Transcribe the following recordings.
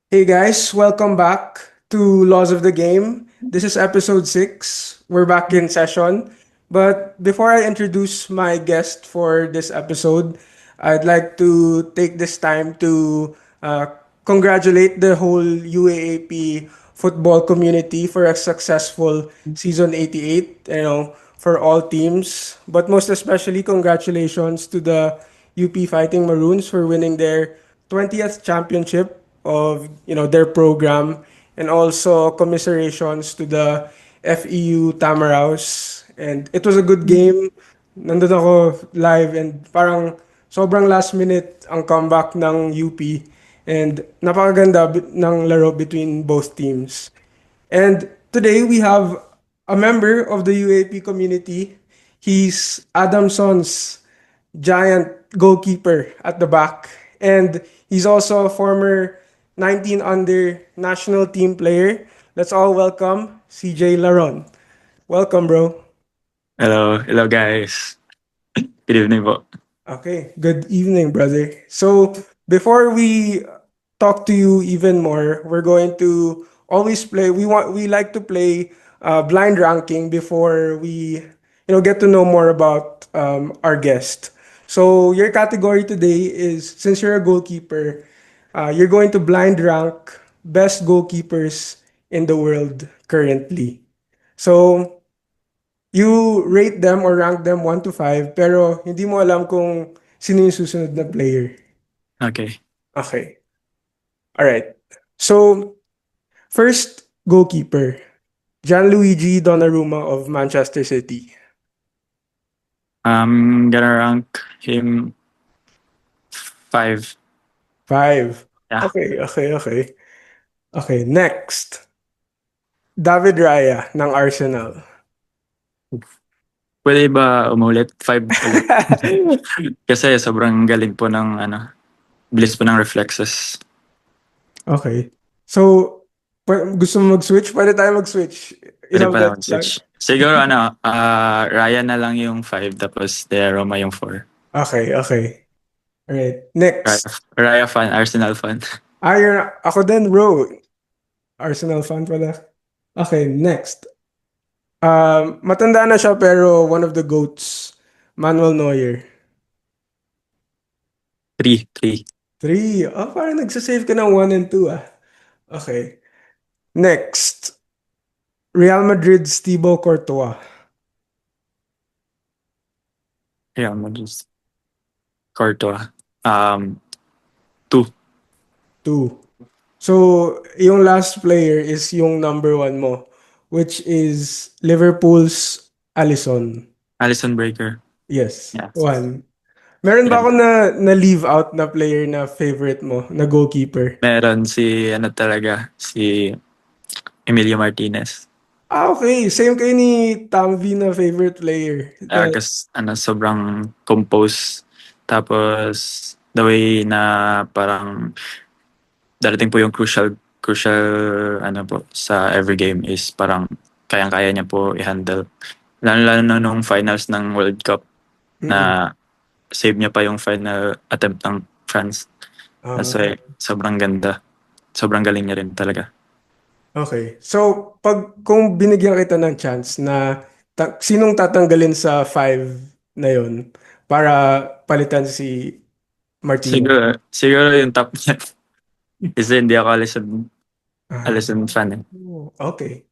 Hey guys, welcome back to Laws of the Game. This is episode 6. We're back in session. But before I introduce my guest for this episode, I'd like to take this time to congratulate the whole UAAP football community for a successful season 88, for all teams. But most especially, congratulations to the UP Fighting Maroons for winning their 20th championship of their program, and also commiserations to the FEU Tamaraws. And it was a good game. Nandun ako live and parang sobrang last minute ang comeback ng UP, and napakaganda ng laro between both teams. And today we have a member of the UAP community. He's Adamson's giant goalkeeper at the back. And he's also a former 19 under national team player. Let's all welcome CJ Laron. Welcome, bro. Hello guys. Good evening po. Okay, good evening, brother. So, before we talk to you even more, we're going to always play. We like to play blind ranking before we get to know more about our guest. So, your category today is, since you're a goalkeeper, you're going to blind rank best goalkeepers in the world currently. So, you rate them or rank them 1 to 5, pero hindi mo alam kung sino yung susunod na player. Okay. Okay. Alright. So, first goalkeeper, Gianluigi Donnarumma of Manchester City. I'm gonna rank him 5. 5. Yeah. Okay. Okay, next. David Raya ng Arsenal. Pwede ba umulit? 5 ulit. Kasi sobrang galing po ng bilis po ng reflexes. Okay. So, gusto mo mag-switch? Pwede tayo mag-switch. Pwede Isang pa bet naman lang. switch. Siguro Ryan na lang yung 5 tapos De Roma yung 4. Okay. Alright. Next. Raya fan, Arsenal fan. Ako din, bro. Arsenal fan pala. Okay, next. Matanda na siya pero one of the GOATs. Manuel Neuer. 3. 3. Oh, parang nagsasave ka ng 1 and 2 ah. Okay. Next. Real Madrid's Thibaut Courtois. Yeah, mo just Courtois. 2. 2. So, yung last player is yung number 1 mo, which is Liverpool's Alisson. Allison Breaker. Yes, Yeah. 1. Meron ba Yan. ako na leave out na player na favorite mo, na goalkeeper? Meron si talaga, si Emilio Martinez. Okay. Same kayo ni Tamvi na favorite player. Kasi sobrang compose. Tapos the way na parang darating po yung crucial po sa every game is parang kayang-kaya niya po i-handle. Lalo na nung finals ng World Cup Mm-mm. na save niya pa yung final attempt ng France. That's Ah, why sobrang ganda. Sobrang galing niya rin talaga. okay. So, kung binigyan kita ng chance na sinong tatanggalin sa 5 na yon para palitan si Martinez? Siguro yung top niya. Kasi hindi ako Ah, Allison fan eh. okay.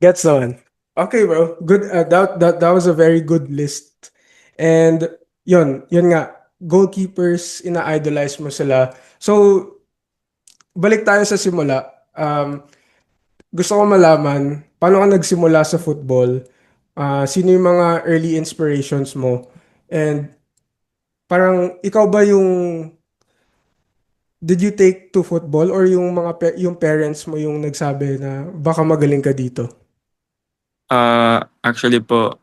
Gets on. Okay, bro. Good. That was a very good list. And yun nga, goalkeepers, ina-idolize mo sila. So, balik tayo sa simula. Gusto ko malaman, paano ka nagsimula sa football? Sino yung mga early inspirations mo? And parang ikaw ba did you take to football, or yung yung parents mo yung nagsabi na baka magaling ka dito? Actually po,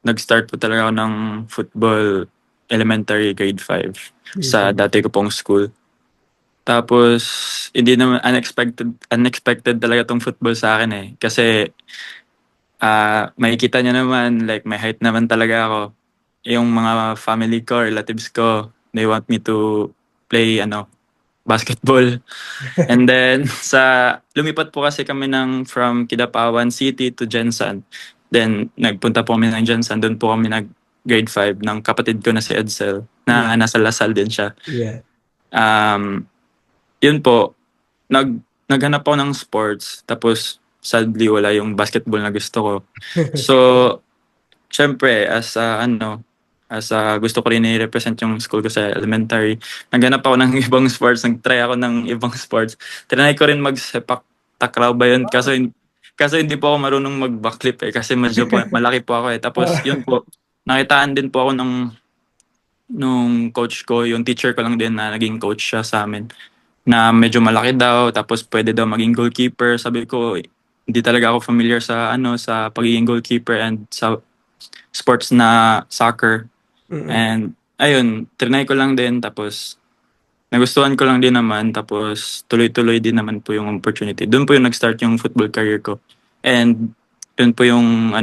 nag-start po talaga ako ng football elementary grade 5 Grade sa 5. dati ko pong school. Tapos, hindi naman unexpected talaga tong football sa akin eh. Kasi, makikita niyo naman, like, may height naman talaga ako. Yung mga family ko, relatives ko, they want me to play, basketball. And then lumipat po kasi kami from Kidapawan City to Jensan. Then nagpunta po kami ng Jensan, doon po kami nag grade 5 ng kapatid ko na si Edsel na Mm. nasa Lasal din siya. Yeah. Um, Yun po, naghanap ako ng sports, tapos sadly wala yung basketball na gusto ko. So, syempre, gusto ko rin i-represent yung school ko sa elementary. Naghanap ako ng ibang sports, nag-try ako ng ibang sports. Tinry ko rin magsepak takraw ba yun? Kaso hindi po ako marunong mag-backflip kasi medyo po, malaki po ako eh. Tapos yun po, nakitaan din po ako nung coach ko, yung teacher ko lang din na naging coach siya sa amin, na medyo malaki daw, tapos pwede daw maging goalkeeper. Sabi ko, hindi talaga ako familiar sa pagiging goalkeeper and sa sports na soccer. Mm-mm. And ayun, trinay ko lang din, tapos nagustuhan ko lang din naman, tapos tuloy-tuloy din naman po yung opportunity. Doon po yung nag-start yung football career ko. And yun po yung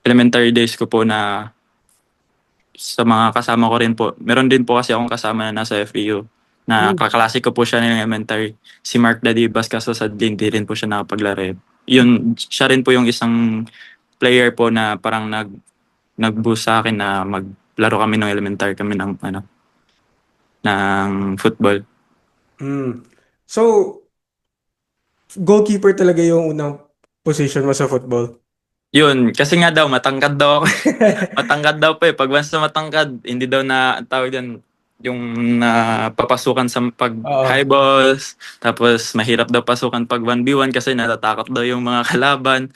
elementary days ko po na sa mga kasama ko rin po. Meron din po kasi akong kasama na nasa FEU na Mm. kaklase ko po siya ng elementary. Si Mark Dadibas, kaso sadly hindi rin po siya nakapaglaro eh. Yun, siya rin po yung isang player po na parang nag-boost sa akin na maglaro kami ng elementary kami ng football. Mm. So, goalkeeper talaga yung unang position mo sa football. Yun, kasi nga daw matangkad daw ako. Matangkad daw pa eh. Pag once na matangkad, hindi daw na tawag yan yung napapasukan sa pag high Oo. balls, tapos mahirap daw pasukan pag 1v1 kasi natatakot daw yung mga kalaban.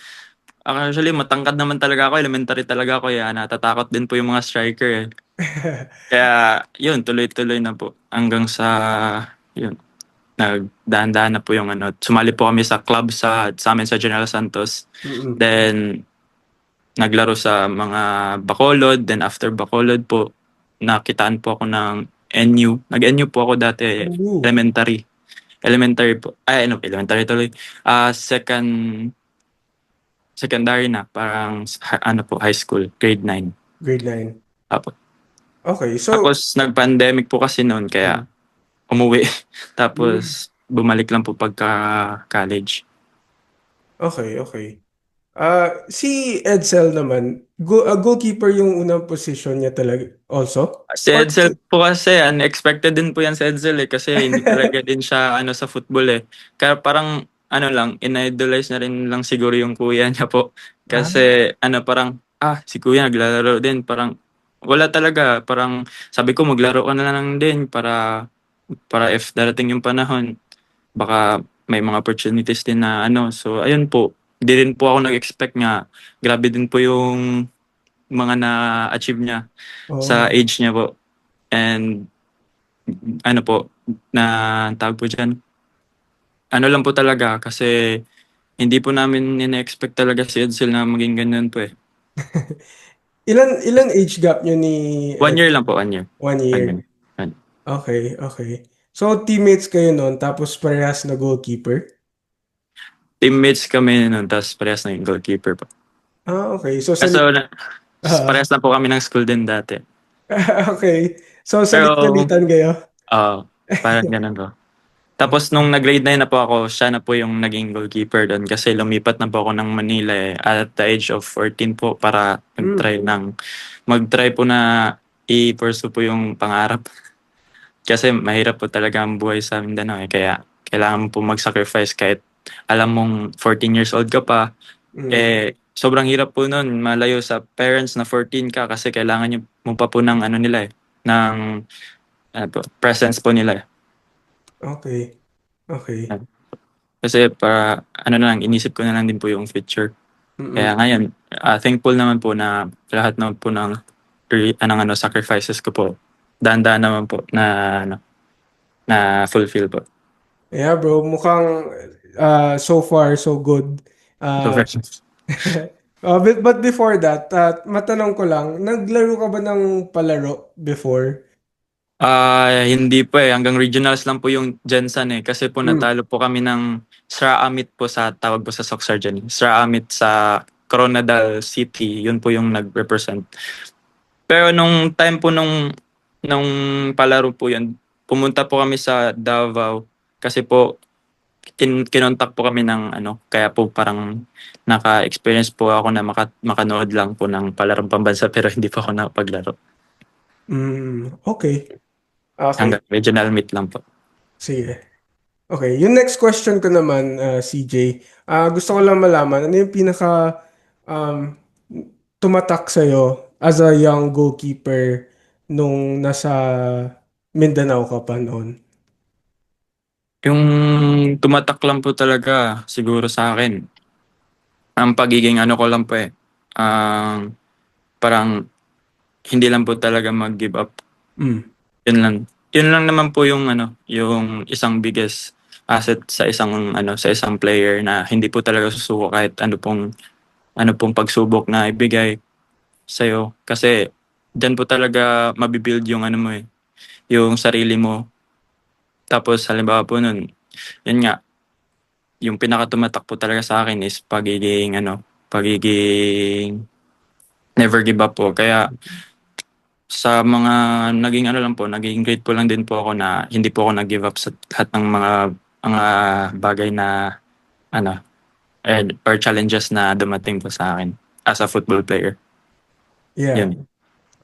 Actually, matangkad naman talaga ako, elementary talaga ako, natatakot din po yung mga striker eh. Kaya yun, tuloy-tuloy na po hanggang yun, nagdahan-dahan na po yung sumali po kami sa club sa amin sa General Santos. Mm-mm. Then naglaro sa mga Bacolod, then after Bacolod po, nakitaan po ako ng NU. Nag-NU po ako dati, Ooh, elementary. Elementary po. Elementary tuloy. Secondary na, parang high school, grade 9. grade 9. Tapos, Okay, so, tapos nag-pandemic po kasi noon, kaya mm, umuwi. mm, Tapos bumalik lang po pagka college. okay, okay. Si Edsel naman, goalkeeper yung unang position niya talaga also? Si Or Edsel po kasi, unexpected din po yan si Edsel kasi hindi talaga din siya sa football eh. Kaya parang in-idolize na rin lang siguro yung kuya niya po. ah, Kasi parang, si kuya naglalaro din. Parang wala talaga. Parang sabi ko maglaro ka na lang din para if darating yung panahon, baka may mga opportunities din na So ayun po, hindi rin po ako nag-expect nga. Grabe din po yung mga na-achieve niya sa oh. age niya po. And po, na tawag po dyan, lang po talaga kasi hindi po namin in-expect talaga si Edsel na maging ganyan po eh. Ilan age gap niyo ni 1 year Edsel? lang po, 1 year. 1 year. 1 year. Okay, okay. So, teammates kayo nun, tapos parehas na goalkeeper? Teammates kami nun, tapos parehas na yung goalkeeper po. Okay. So, Kaso ah, parehas na po kami ng school din dati. okay. So, Pero, salit-salitan kayo? parang ganun po. Tapos nung nag-grade 9 na po ako, siya na po yung naging goalkeeper doon kasi lumipat na po ako ng Manila at the age of 14 po para Hmm. mag-try po na i-pursue po yung pangarap. Kasi mahirap po talaga ang buhay sa Mindanao kaya kailangan mo po mag-sacrifice kahit alam mong 14 years old ka pa. Mm. Sobrang hirap po nun malayo sa parents na 14 ka kasi kailangan nyo mo pa po ng nila ng presence po nila eh. Okay. Okay. Kasi para na lang, inisip ko na lang din po yung future. Kaya Mm-mm. ngayon, thankful naman po na lahat naman po ng sacrifices ko po. Daan-daan naman po na fulfill po. Yeah, bro. Mukhang so far, so good. So, Uh, but before that, matanong ko lang, naglaro ka ba ng palaro before? hindi po hanggang regionals lang po yung Jensan kasi po Hmm. natalo po kami ng Sra Amit po sa tawag po sa Socsar dyan. Sra Amit sa Coronadal City, yun po yung nag-represent. Pero nung time po nung nung palaro po yun, pumunta po kami sa Davao kasi po kinontak po kami ng ano, kaya po parang naka-experience po ako na makanood lang po ng palarong pambansa pero hindi po ako nakapaglaro. Okay. Okay. Hanggang regional meet lang po. Sige. Okay. Yung next question ko naman, CJ. Gusto ko lang malaman, ano yung pinaka um, tumatak sa'yo as a young goalkeeper nung nasa Mindanao ka pa noon? Yung tumatak lang po talaga siguro sa akin, ang pagiging ano ko lang po ang parang hindi lang po talaga mag-give up. Mm. Yun lang. Yun lang naman po yung ano, yung isang biggest asset sa isang ano, sa isang player na hindi po talaga susuko kahit ano pong pagsubok na ibigay sa'yo. Kasi diyan po talaga mabibuild yung ano mo yung sarili mo. Tapos halimbawa po nun, yun nga, yung pinakatumatak po talaga sa akin is pagiging never give up po. Kaya sa mga naging ano lang po, naging grateful lang din po ako na hindi po ako nag-give up sa lahat ng mga bagay na ano, or challenges na dumating po sa akin as a football player. Yeah. Yun.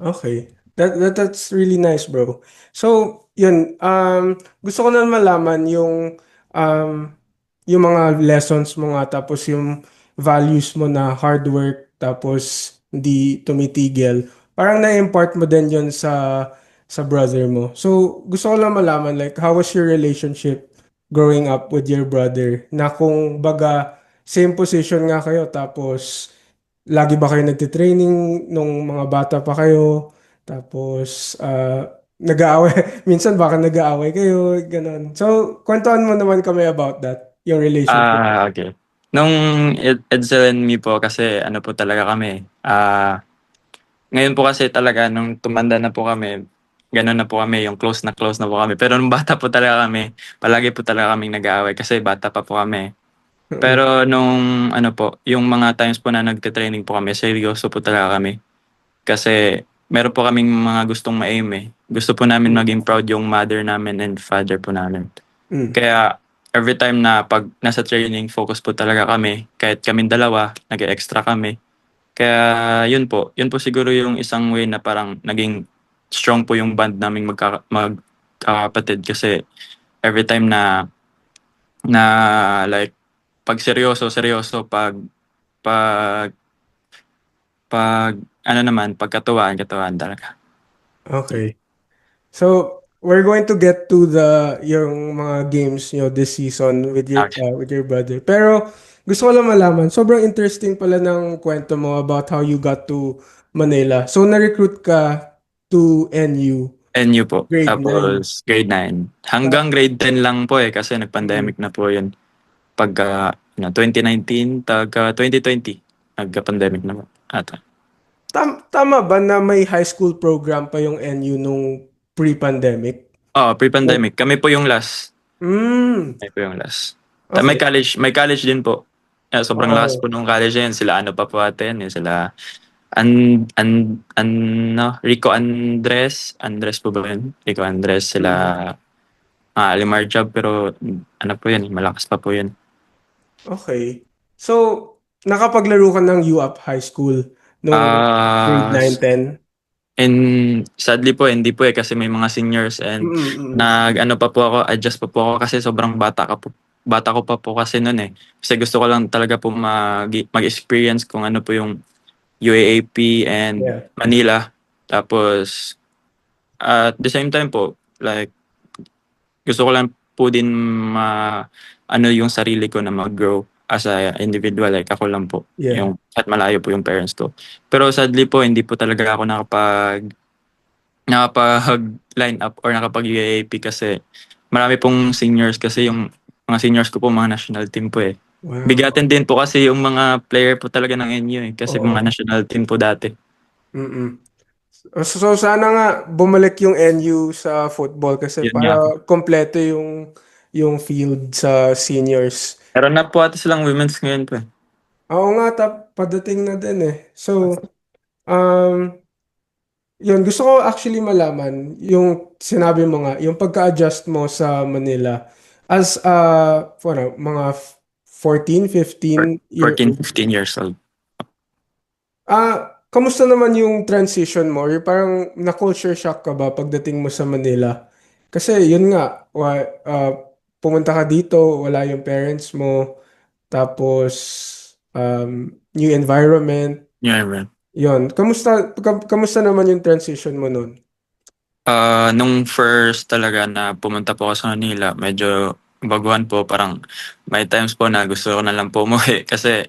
Okay. That's really nice, bro. So, yun, gusto ko na malaman um yung mga lessons mo nga tapos yung values mo na hard work tapos hindi tumitigil. Parang na-impart mo din yun sa brother mo. So, gusto ko lang malaman like how was your relationship growing up with your brother? Na kung baga same position nga kayo tapos lagi ba kayo nagtitraining nung mga bata pa kayo? Tapos, nag-aaway. Minsan baka nag-aaway kayo, ganun. So, kwentuhan mo naman kami about that, yung relationship. Okay. Nung Edsel and me po kasi ano po talaga kami. Ngayon po kasi talaga nung tumanda na po kami, gano'n na po kami, yung close na po kami. Pero nung bata po talaga kami, palagi po talaga kaming nag-aaway kasi bata pa po kami. Mm, Pero nung ano po, yung mga times po na nagte-training po kami, seryoso po talaga kami. Kasi meron po kaming mga gustong ma-aim Gusto po namin mm, maging proud yung mother namin and father po namin. mm. Kaya every time na pag nasa training, focus po talaga kami. Kahit kaming dalawa, nag-extra kami. Kaya yun po siguro yung isang way na parang naging strong po yung band naming magkakapatid kasi every time na like pag seryoso, seryoso, pag pag ano naman, pagkatuwaan, katuwaan talaga. Okay. So, we're going to get to yung mga games nyo this season Okay. with your brother. Pero, gusto ko lang malaman, sobrang interesting pala ng kwento mo about how you got to Manila. So, na-recruit ka to NU, NU po. grade 9. Tapos grade 9. Hanggang grade 10 lang po kasi Mm. nag-pandemic na po yun. Pagka 2019, tagka 2020, nagka-pandemic na po. Ata. Tama ba na may high school program pa yung NU nung pre-pandemic? Oo, Like, pre-pandemic. Kami po yung last. mm, Kami po yung last. May okay. college din po. Sobrang lakas po Oh, nung college na yun. Sila ano pa po ate yun. Sila Rico Andres po ba yun? Rico Andres, sila mm, Alimar Job, pero ano po yun, malakas pa po yun. okay. So, nakapaglaro ka ng UAP High School nung grade Ah, 9 10. and sadly po, hindi po kasi may mga seniors and Mm, mm, nag-ano pa po ako, adjust pa po ako kasi sobrang bata ko pa po kasi noon Kasi gusto ko lang talaga po mag-experience kung ano po yung UAAP and yeah. Manila. Tapos, at the same time po, like, gusto ko lang po din ano yung sarili ko na mag-grow as a individual. Like, ako lang po. Yeah. At malayo po yung parents ko. Pero sadly po, hindi po talaga ako nakapag-line up or nakapag-UAAP kasi marami pong seniors kasi yung mga seniors ko po mga national team po Wow. Bigatin din po kasi yung mga player po talaga ng NU kasi mga Oo. national team po dati. Mm-mm. So, sana nga bumalik yung NU sa football kasi Yun nga po. para kompleto yung field sa seniors. Meron na po ata silang women's ngayon po Oo nga, padating na din eh. So, um, Yun, gusto ko actually malaman yung sinabi mo nga, yung pagka-adjust mo sa Manila as mga 14, 15 year 14, old. 15 years old. Kamusta naman yung transition mo? Yung parang na-culture shock ka ba pagdating mo sa Manila? Kasi yun nga, pumunta ka dito, wala yung parents mo, tapos new environment, Yeah, man. yun. Kamusta naman yung transition mo nun? Nung first talaga na pumunta po ako sa Manila, medyo baguhan po. Parang may times po na gusto ko na lang po umuwi kasi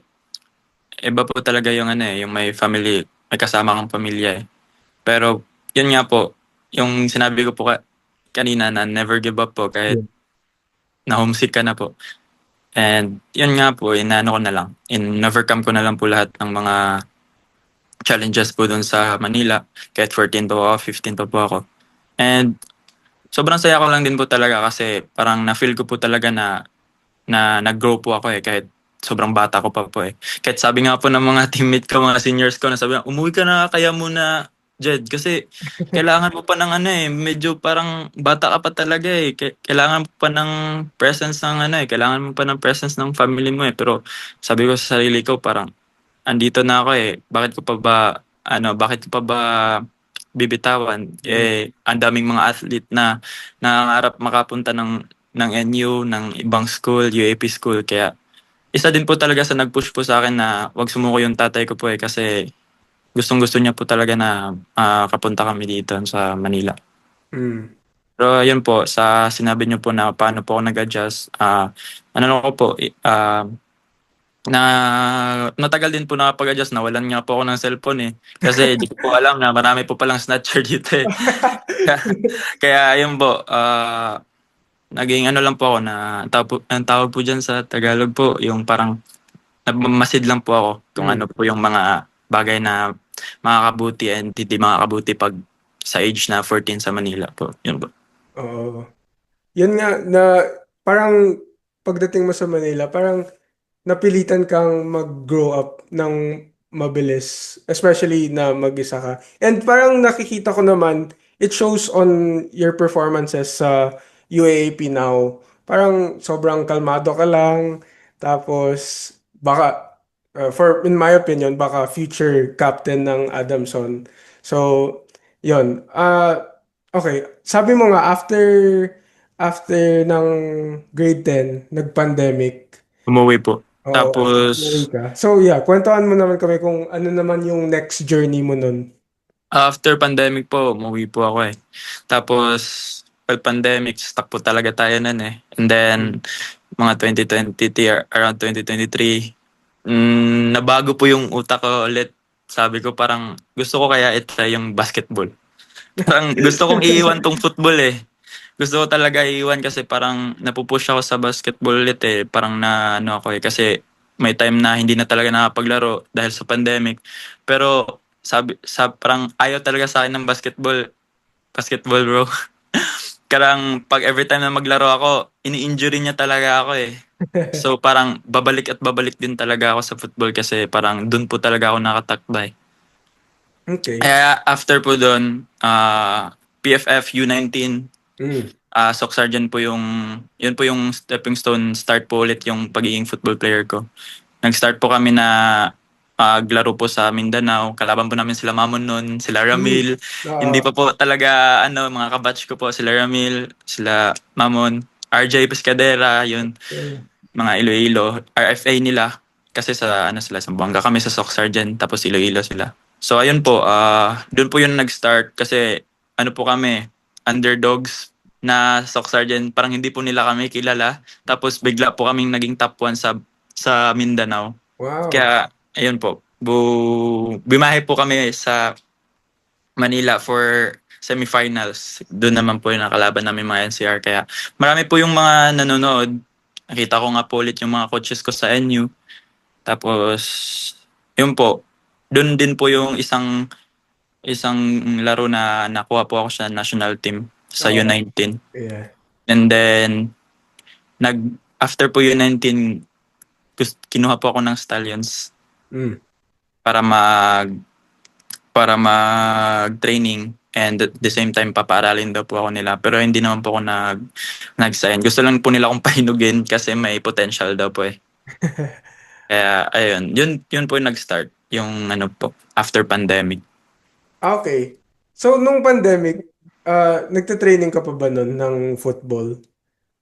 iba po talaga yung ano eh, yung may family, may kasama kang pamilya eh. Pero yun nga po, yung sinabi ko po kanina na never give up po kahit Yeah. na homesick ka na po. And yun nga po, inaano ko na lang. In-overcome ko na lang po lahat ng mga challenges po dun sa Manila. Kahit 14 pa po ako, 15 pa po ako. And sobrang saya ko lang din po talaga kasi parang na-feel ko po talaga na nag-grow po ako eh kahit sobrang bata ko pa po eh. Kahit sabi nga po ng mga teammate ko, mga seniors ko na sabi na, umuwi ka na kaya muna Jed kasi kailangan mo pa ng ano eh, medyo parang bata ka pa talaga eh. Kailangan mo pa ng presence ng ano eh, kailangan mo pa ng presence ng family mo eh. Pero sabi ko sa sarili ko parang andito na ako eh. Bakit ko pa ba bibitawan? Mm. Eh, ang daming mga athlete na nangangarap makapunta ng NU, ng ibang school, UAP school. Kaya isa din po talaga sa nag-push po sa akin na wag sumuko yung tatay ko po eh kasi gustong-gusto niya po talaga na kapunta kami dito sa Manila. Mm. Pero yun po, sa sinabi niyo po na paano po ako nag-adjust, ano lang ko po, na matagal din po nakapag-adjust, nawalan nga po ako ng cellphone eh. Kasi di ko po alam na marami po palang snatcher dito eh. Kaya yun po, naging ano lang po ako na ang tawag po dyan sa Tagalog po, yung parang nagmamasid lang po ako kung ano Mm. po yung mga bagay na makakabuti and hindi makakabuti pag sa age na 14 sa Manila po. Yun po. Oo. Yun nga na parang pagdating mo sa Manila, parang napilitan kang mag-grow up ng mabilis, especially na mag-isa ka. And parang nakikita ko naman, it shows on your performances sa UAAP now. Parang sobrang kalmado ka lang, tapos baka, in my opinion, baka future captain ng Adamson. So, yon. Okay, sabi mo nga, after ng grade 10, nag-pandemic. Umuwi po. Oo, Tapos, umuwi ka. So yeah, kwentuhan mo naman kami kung ano naman yung next journey mo nun. after pandemic po, umuwi po ako eh. Tapos, pag pandemic, stuck po talaga tayo nun eh. And then, mga 2023, around 2023, nabago po yung utak ko ulit. Sabi ko parang gusto ko kaya itry yung basketball. Parang gusto kong iiwan tong football eh. Gusto ko talaga iiwan kasi parang napupush ako sa basketball ulit eh. Parang na ano ako eh. Kasi may time na hindi na talaga nakapaglaro dahil sa pandemic. Pero parang ayaw talaga sa akin ng basketball bro. Karang pag every time na maglaro ako, ini-injury niya talaga ako eh. So parang babalik at babalik din talaga ako sa football kasi parang dun po talaga ako nakatakbay. Okay. Kaya after po doon, PFF U19, Mm. Sock Sergeant po yun po yung stepping stone, start po ulit yung pagiging football player ko. Nag-start po kami na maglaro po sa Mindanao. Kalaban po namin sila Mamon noon, sila Mm. Ramil. Hindi pa Oo. po talaga, mga kabatch ko po, sila Ramil, sila Mamon, RJ Pescadera, yun, Okay. mga Iloilo, RFA nila. Kasi sila, sa Buanga kami sa Sock Sergeant, tapos Iloilo sila. So ayun po, doon po yun nag-start kasi ano po kami, underdogs na Sock Sergeant, parang hindi po nila kami kilala. Tapos bigla po kaming naging top 1 sa Mindanao. Wow. Kaya ayun po, bimahe po kami sa Manila for semifinals. Doon naman po yung nakalaban namin mga NCR. Kaya marami po yung mga nanonood. Nakita ko nga po ulit yung mga coaches ko sa NU. Tapos, yun po, doon din po yung isang laro na nakuha po ako sa national team sa Oo. U19. Yeah. And then, after po U19, kinuha po ako ng Stallions Mm. para para mag-training and at the same time papaaralin daw po ako nila. Pero hindi naman po ako nag-sign. Gusto lang po nila akong pahinugin kasi may potential daw po eh. Kaya ayun, yun po yung nag-start. Yung ano po, after pandemic. Okay. So, nung pandemic, nagte-training ka pa ba nun ng football?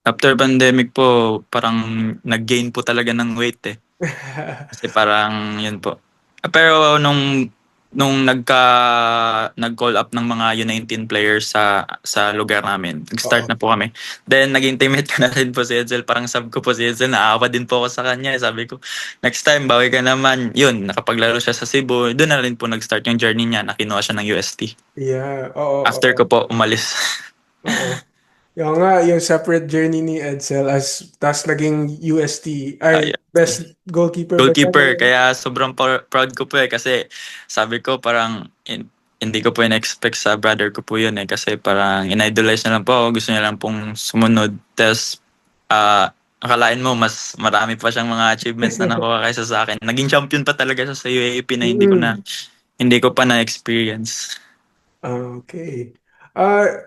After pandemic po, parang nag-gain po talaga ng weight eh. Kasi parang yun po. Pero nung nag-call up ng mga U19 players sa lugar namin, nag-start Oo. na po kami. Then naging teammate ko na rin po si Edsel, parang sub ko po si Edsel, naawa din po ako sa kanya. Sabi ko, next time bawi ka naman. Yun, nakapaglaro siya sa Cebu. Doon na rin po nag-start yung journey niya, nakinuha siya ng UST. Yeah, oo, After oo. ko po umalis. Oo. Yung nga, yung separate journey ni Edsel as tas naging UST ay best goalkeeper ba siya Goalkeeper, ng kaya sobrang proud ko po eh kasi sabi ko parang hindi ko po in-expect sa brother ko po yun eh kasi parang in-idolize na lang po ako, gusto niya lang pong sumunod. Tapos akalain mo mas marami pa siyang mga achievements na nakuha kaysa sa akin. Naging champion pa talaga siya sa UAAP na Mm. hindi ko pa na-experience. Okay.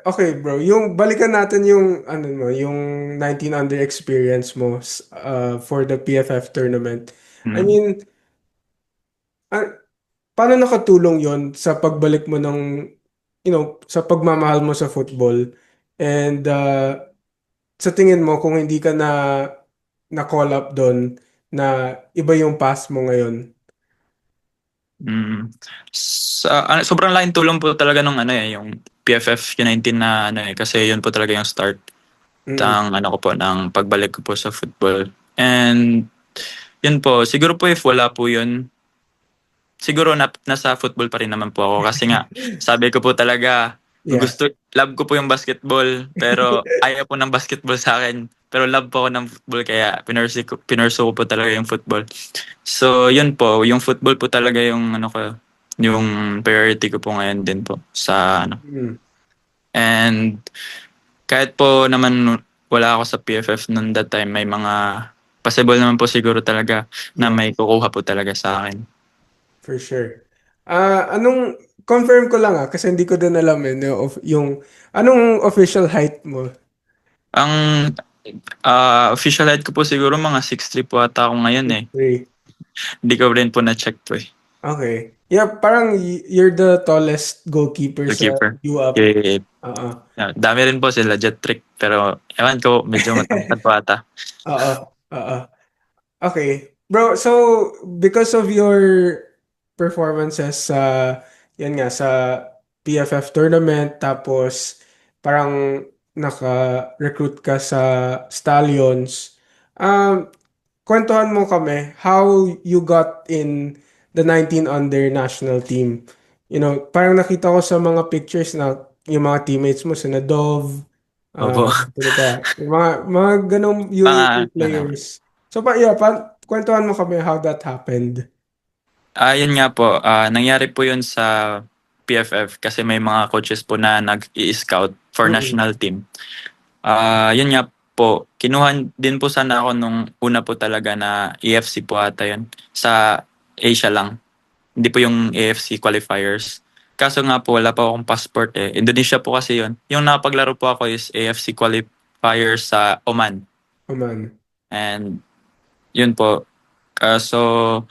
Okay, bro. Yung balikan natin yung ano mo, yung 19 under experience mo for the PFF tournament. I Mm. mean, ah, paano nakatulong yon sa pagbalik mo ng, sa pagmamahal mo sa football? And sa tingin mo, kung hindi ka na-call up doon, na iba yung pass mo ngayon? Mm. Sobrang laking tulong po talaga nung ano eh, yung PFF United na ano eh, kasi yun po talaga yung start Mm. ng ano ko po, ng pagbalik ko po sa football. And yun po, siguro po if wala po yun, siguro nasa football pa rin naman po ako kasi nga sabi ko po talaga Yeah. love ko po yung basketball pero ayaw po ng basketball sa akin. Pero love po ako ng football kaya pinursu ko po talaga yung football. So yun po, yung football po talaga yung ano ko, yung priority ko po ngayon din po sa ano. Mm. And kahit po naman wala ako sa PFF noon that time, may mga possible naman po siguro talaga na Yeah, may kukuha po talaga sa akin. for sure. Confirm ko lang kasi hindi ko din alam yung anong official height mo? Ang official height ko po siguro mga 6'3" po ata ako ngayon eh. 3. Hindi ko rin po na-check po eh. Okay. Yeah, parang you're the tallest goalkeeper sa Goalkeeper. UAP. Eh, Oo. dami rin po sila jet trick pero ewan ko medyo matangkad po ata. Oo. Oo. Okay. Bro, so because of your performances yan nga, sa PFF tournament, tapos parang naka-recruit ka sa Stallions, kwentuhan mo kami how you got in the 19 under national team. Parang nakita ko sa mga pictures na yung mga teammates mo, sina Dove, Opo. sino pa, yung mga ganong UAP Ano, players. So, kwentuhan mo kami how that happened. yun nga po, nangyari po yun sa PFF kasi may mga coaches po na nag-i-scout for Mm. national team. Yun nga po, kinuha din po sana ako nung una po talaga na AFC po ata yun. Sa Asia lang. Hindi po yung AFC qualifiers. Kaso nga po, wala pa akong passport eh. Indonesia po kasi yun. Yung nakapaglaro po ako is AFC qualifiers sa Oman. Oh, man. And yun po. So,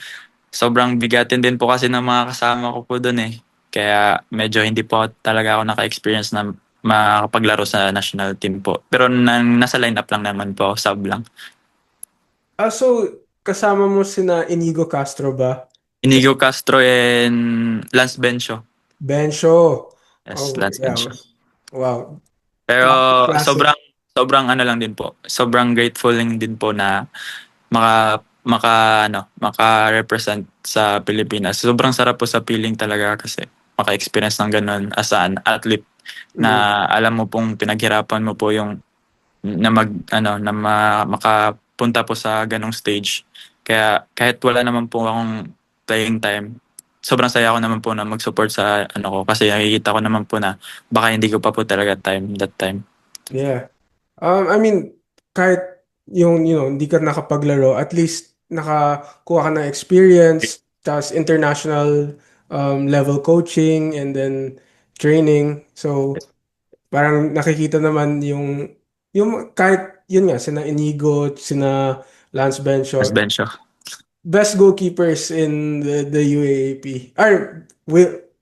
sobrang bigatin din po kasi ng mga kasama ko po doon eh. Kaya medyo hindi po talaga ako naka-experience na makapaglaro sa national team po. Pero nasa lineup lang naman po, sub lang. So, kasama mo sina Inigo Castro ba? Inigo Castro and Lance Bencio. Bencho. Yes, Oh, Lance yeah. Bencio. Wow. Pero Classic. sobrang sobrang ano lang din po. Sobrang grateful lang din po na maka-represent sa Pilipinas. Sobrang sarap po sa feeling talaga kasi maka-experience ng ganun as an athlete Mm. na alam mo pong pinaghirapan mo po yung na makapunta po sa ganong stage. Kaya kahit wala naman po akong playing time, sobrang saya ko naman po na mag-support sa ano ko kasi nakikita ko naman po na baka hindi ko pa po talaga time that time. Yeah. I mean, kahit hindi ka nakapaglaro, at least nakakuha ka ng experience, tapos international level coaching and then training. So parang nakikita naman yung kahit yun nga sina Inigo, sina Lance As Bencio, bench siya. best goalkeepers in the UAAP. Or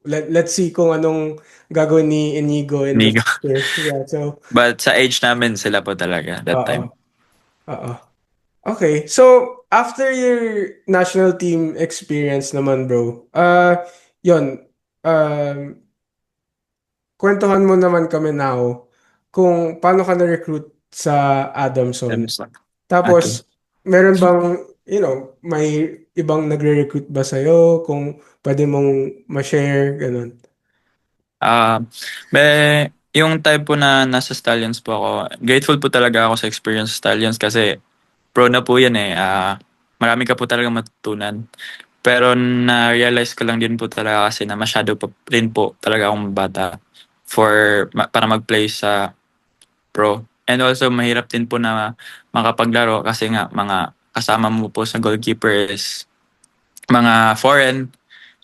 let's see kung anong gagawin ni Inigo in the Nigo. future. Yeah, so But sa age namin, sila po talaga that oo. time. Oo. Okay. So after your national team experience naman, bro. Yon. Um Kwentuhan mo naman kami now kung paano ka na-recruit sa Adamson. Adamson. Okay. Tapos, meron bang, may ibang nagre-recruit ba sa'yo? Kung pwede mong ma-share, ganun. Ah, yung type po na nasa Stallions po ako, grateful po talaga ako sa experience sa Stallions kasi pro na po yan eh. Marami ka po talaga matutunan. Pero na-realize ko lang din po talaga kasi na masyado pa rin po talaga akong bata para mag-play sa pro. And also mahirap din po na makapaglaro kasi nga mga kasama mo po sa goalkeeper is mga foreign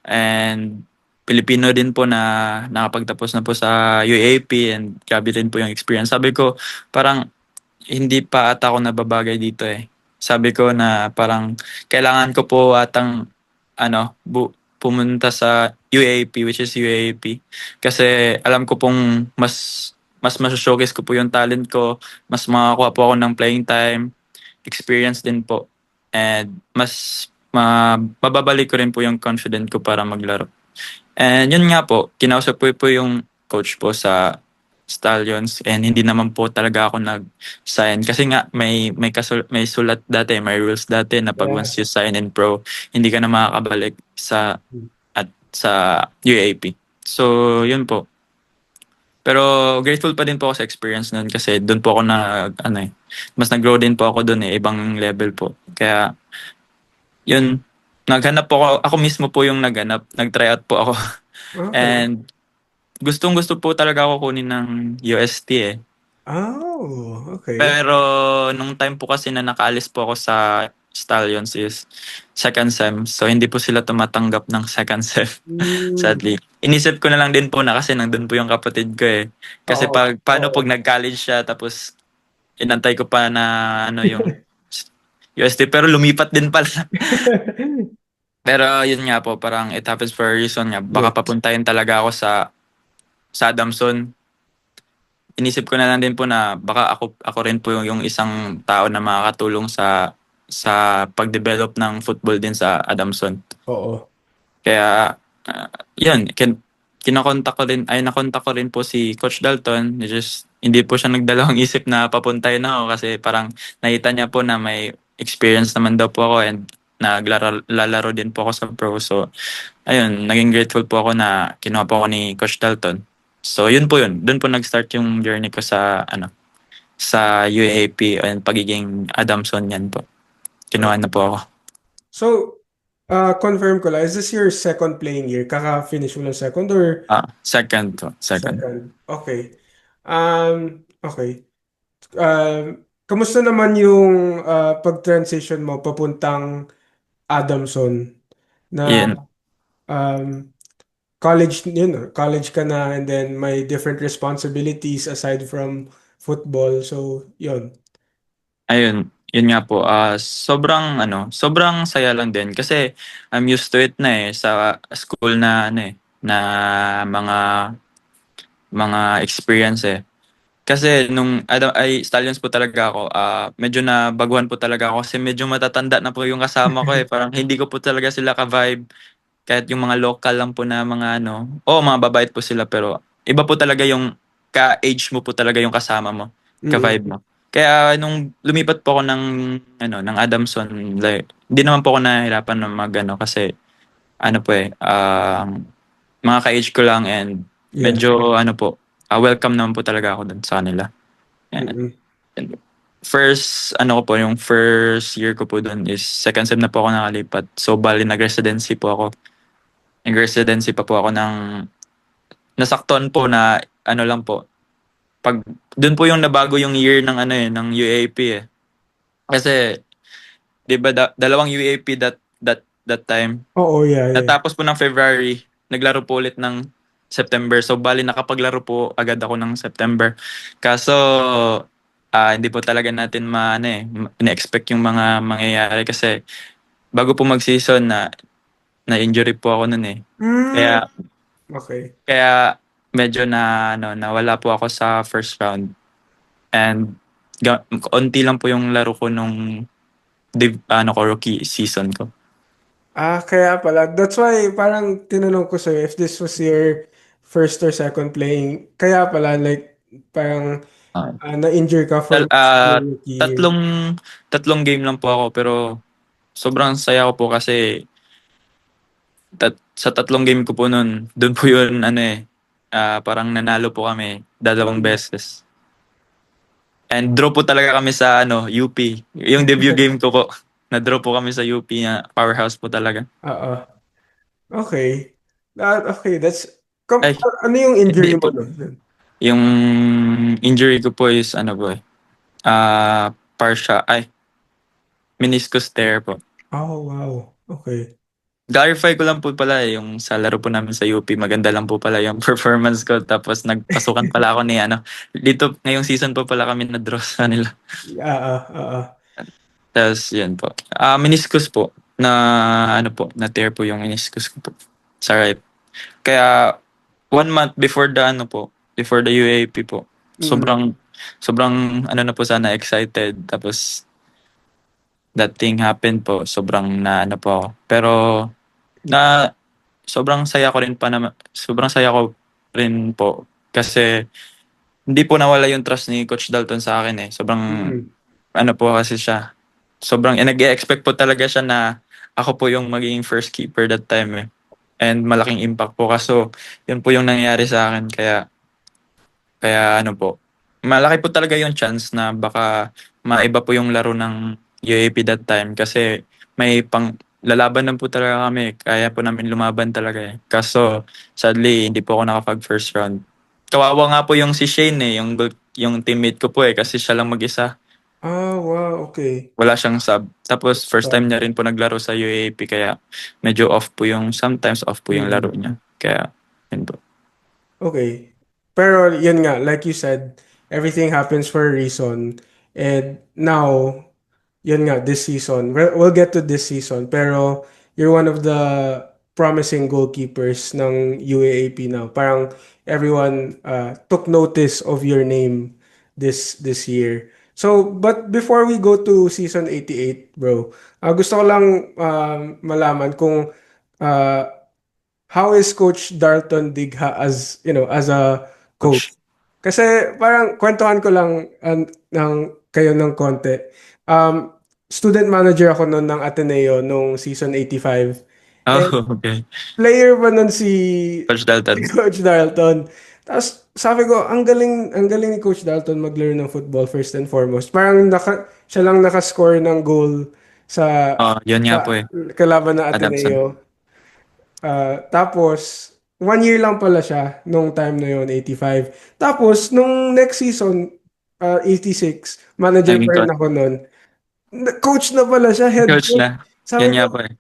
and Pilipino din po na nakapagtapos na po sa UAP and grabe din po yung experience. Sabi ko, parang hindi pa ata ako nababagay dito eh. Sabi ko na parang kailangan ko po atang pumunta sa UAP which is UAP kasi alam ko pong mas showcase ko po yung talent ko, mas makakuha po ako ng playing time, experience din po. And mababalik ko rin po yung confident ko para maglaro. And yun nga po, kinausap ko po yung coach po sa Stallions and hindi naman po talaga ako nag-sign kasi nga may sulat dati, may rules dati na pag Yeah. once you sign in pro, hindi ka na makakabalik sa UAP. So, yun po. Pero grateful pa din po ako sa experience nun kasi doon po ako mas nag-grow din po ako doon eh, ibang level po. Kaya, yun, naghanap po ako mismo po yung naghanap, nag-try out po ako. Okay. And gustong-gusto po talaga ako kunin ng UST eh. Oh, okay. Pero nung time po kasi na nakaalis po ako sa Stallions is second sem. So hindi po sila tumatanggap ng second sem. Mm, Sadly. Inisip ko na lang din po na kasi nandun po yung kapatid ko eh. Kasi oo. pag nag-college siya tapos inantay ko pa na yung UST pero lumipat din pala. Pero yun nga po parang it happens for a reason nga. Baka Yes. papuntahin talaga ako sa Adamson. Inisip ko na lang din po na baka ako rin po yung isang tao na makakatulong sa pag-develop ng football din sa Adamson. Oo. Kaya yun, kinakontak ko rin ay nakontak ko rin po si Coach Dalton. Just hindi po siya nagdalawang isip na papuntahin ako kasi parang nakita niya po na may experience naman daw po ako and naglalaro din po ako sa pro. So ayun, naging grateful po ako na kinuha po ako ni Coach Dalton. So yun po yun. Doon po nag-start yung journey ko sa UAP and pagiging Adamson yan po. Kinuha na po ako. So, confirm ko lang, is this your second playing year? Kaka-finish mo ng second or Second po. Second. second? Okay. Okay. Kamusta naman yung pag-transition mo papuntang Adamson na Yun. um, college, college ka na and then may different responsibilities aside from football. So, yun. Ayun. Yun nga po. Sobrang saya lang din kasi I'm used to it na eh sa school na na mga experience eh. Kasi nung Stallions po talaga ako, medyo na baguhan po talaga ako kasi medyo matatanda na po yung kasama ko eh. Parang hindi ko po talaga sila ka-vibe. Kahit yung mga local lang po na mga mga babait po sila pero iba po talaga yung ka-age mo po talaga yung kasama mo, Mm-mm. ka-vibe mo. Kaya nung lumipat po ako ng Adamson, like, hindi naman po ako nahirapan na kasi po mga ka-age ko lang and Yeah. medyo welcome naman po talaga ako dun sa kanila. Yan. Mm-mm. And yung first year ko po dun is second sem na po ako nakalipat. So, bali nag-residency po ako. Nag-residency pa po ako nasaktuan po na lang po. Pag doon po yung nabago yung year ng ng UAP eh. Kasi 'di ba dalawang UAP that time. Oo, yeah, yeah. Natapos po ng February. naglaro po ulit ng September. So bali nakapaglaro po agad ako ng September. Kaso hindi po talaga natin na-expect yung mga mangyayari kasi bago po mag-season na-injury po ako nun eh. Hmm, Kaya okay. kaya medyo nawala po ako sa first round. And konti lang po yung laro ko nung rookie season ko. Kaya pala. That's why parang tinanong ko sa'yo if this was your first or second playing. Kaya pala, like, parang Ah, na-injure ka for tal- most of ah, your rookie year. tatlong tatlong game lang po ako pero sobrang saya ko po kasi sa tatlong game ko po nun, doon po yun parang nanalo po kami dalawang beses. And draw po talaga kami sa UP. Yung debut game ko po, na-draw po kami sa UP na powerhouse po talaga. Oo. Okay. Okay, Ay, ano yung hindi injury mo po. nun? Yung injury ko po is meniscus tear po. Oh, wow. Okay. Clarify ko lang po pala yung sa laro po namin sa UP, maganda lang po pala yung performance ko tapos nagpasukan pala ako dito ngayong season po pala kami na-draw sa nila. Oo. Tapos yun po. Meniscus po na tear po yung meniscus ko po sa right. Kaya 1 month before the UAP po, Mm. sobrang sobrang na po sana excited tapos that thing happened po, sobrang po ako. Pero na sobrang saya ko rin po kasi hindi po nawala yung trust ni Coach Dalton sa akin eh. Sobrang Mm. po kasi siya. Sobrang nag-expect po talaga siya na ako po yung magiging first keeper that time eh. And malaking impact po kaso yun po yung nangyari sa akin kaya kaya malaki po talaga yung chance na baka maiba po yung laro ng UAP that time kasi may lalaban po talaga kami. Kaya po namin lumaban talaga eh. Kaso sadly hindi po ako nakapag first round. Kawawa nga po yung si Shane eh, yung teammate ko po eh kasi siya lang mag-isa. Wow, okay. Wala siyang sub. Tapos first time niya rin po naglaro sa UAP kaya medyo sometimes off po yung laro Mm. niya. Kaya yun po. Okay. Pero yun nga, like you said, everything happens for a reason. And now, yun nga, this season, we'll get to this season, pero you're one of the promising goalkeepers ng UAAP now. Parang everyone took notice of your name this year. So, but before we go to season 88, bro, gusto ko lang malaman kung uh, how is Coach Dalton Digha as, as a coach? Coach. Kasi parang kwentuhan ko lang kayo ng konti. Um, Student manager ako noon ng Ateneo nung season 85. And Oh, okay. player pa nun si, Coach si Dalton. Coach Dalton. Tapos sabi ko, ang galing ni Coach Dalton maglaro ng football first and foremost. Parang siya lang nakascore ng goal sa, Yun nga po sa eh. kalaban ng Adamson. Ateneo. Tapos, 1 year lang pala siya nung time na yun, 85. Tapos, nung next season, 86, manager Naging pa rin ako nun. Coach na pala siya, head coach coach. na. Yun Sabi nga po ko, eh.